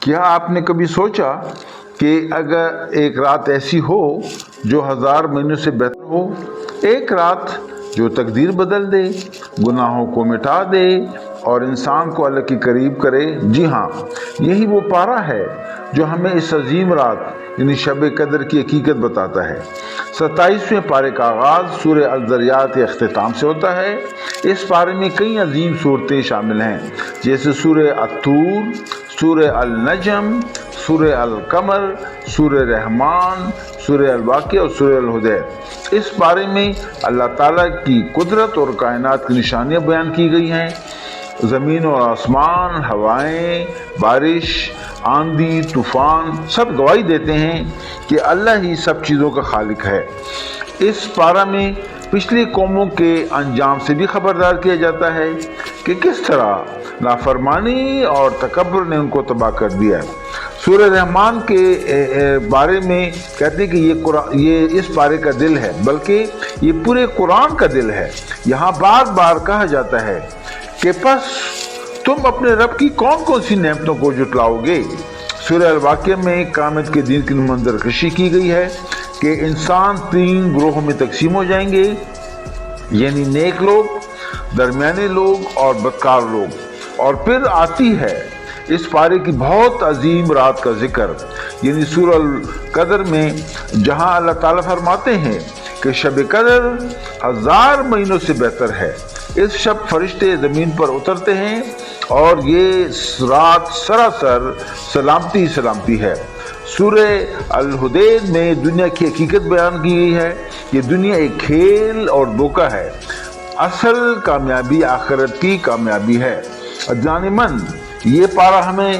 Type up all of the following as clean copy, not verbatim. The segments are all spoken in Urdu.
کیا آپ نے کبھی سوچا کہ اگر ایک رات ایسی ہو جو 1000 مہینوں سے بہتر ہو، ایک رات جو تقدیر بدل دے، گناہوں کو مٹا دے اور انسان کو اللہ کے قریب کرے؟ جی ہاں، یہی وہ پارہ ہے جو ہمیں اس عظیم رات یعنی شب قدر کی حقیقت بتاتا ہے۔ 27ویں پارے کا آغاز سورہ الذریات کے اختتام سے ہوتا ہے۔ اس پارے میں کئی عظیم صورتیں شامل ہیں، جیسے سورہ الطور، سورہ النجم، سورہ القمر، سورہ رحمان، سورہ الواقعہ اور سورہ الحدید۔ اس بارے میں اللہ تعالیٰ کی قدرت اور کائنات کی نشانیاں بیان کی گئی ہیں۔ زمین اور آسمان، ہوائیں، بارش، آندھی، طوفان سب گواہی دیتے ہیں کہ اللہ ہی سب چیزوں کا خالق ہے۔ اس پارہ میں پچھلی قوموں کے انجام سے بھی خبردار کیا جاتا ہے کہ کس طرح نافرمانی اور تکبر نے ان کو تباہ کر دیا۔ سورہ رحمان کے بارے میں کہتے ہیں کہ یہ اس پارے کا دل ہے، بلکہ یہ پورے قرآن کا دل ہے۔ یہاں بار بار کہا جاتا ہے کہ پس تم اپنے رب کی کون کون سی نعمتوں کو جھٹلاؤ گے۔ سورہ الواقعہ میں قیامت کے دن کی منظر کشی کی گئی ہے کہ انسان 3 گروہوں میں تقسیم ہو جائیں گے، یعنی نیک لوگ، درمیانے لوگ اور بدکار لوگ۔ اور پھر آتی ہے اس پارے کی بہت عظیم رات کا ذکر، یعنی سورہ القدر میں، جہاں اللہ تعالیٰ فرماتے ہیں کہ شب قدر 1000 مہینوں سے بہتر ہے۔ اس شب فرشتے زمین پر اترتے ہیں اور یہ رات سراسر سلامتی سلامتی ہے۔ سورہ الحدید میں دنیا کی حقیقت بیان کی گئی ہے۔ یہ دنیا ایک کھیل اور دھوکہ ہے، اصل کامیابی آخرت کی کامیابی ہے۔ جان من، یہ پارہ ہمیں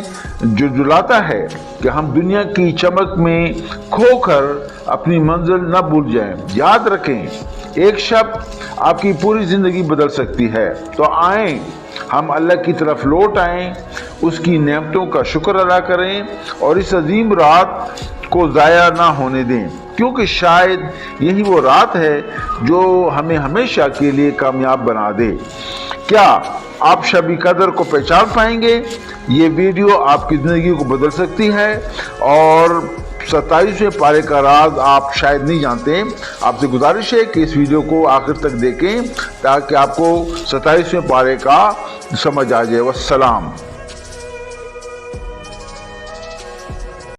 جلاتا ہے کہ ہم دنیا کی چمک میں کھو کر اپنی منزل نہ بھول جائیں۔ یاد رکھیں، ایک شب آپ کی پوری زندگی بدل سکتی ہے۔ تو آئیں ہم اللہ کی طرف لوٹ آئیں، اس کی نعمتوں کا شکر ادا کریں اور اس عظیم رات کو ضائع نہ ہونے دیں، کیونکہ شاید یہی وہ رات ہے جو ہمیں ہمیشہ کے لیے کامیاب بنا دے۔ کیا آپ شب قدر کو پہچان پائیں گے؟ یہ ویڈیو آپ کی زندگی کو بدل سکتی ہے، اور 27ویں پارے کا راز آپ شاید نہیں جانتے۔ آپ سے گزارش ہے کہ اس ویڈیو کو آخر تک دیکھیں تاکہ آپ کو 27ویں پارے کا سمجھ آ جائے۔ والسلام۔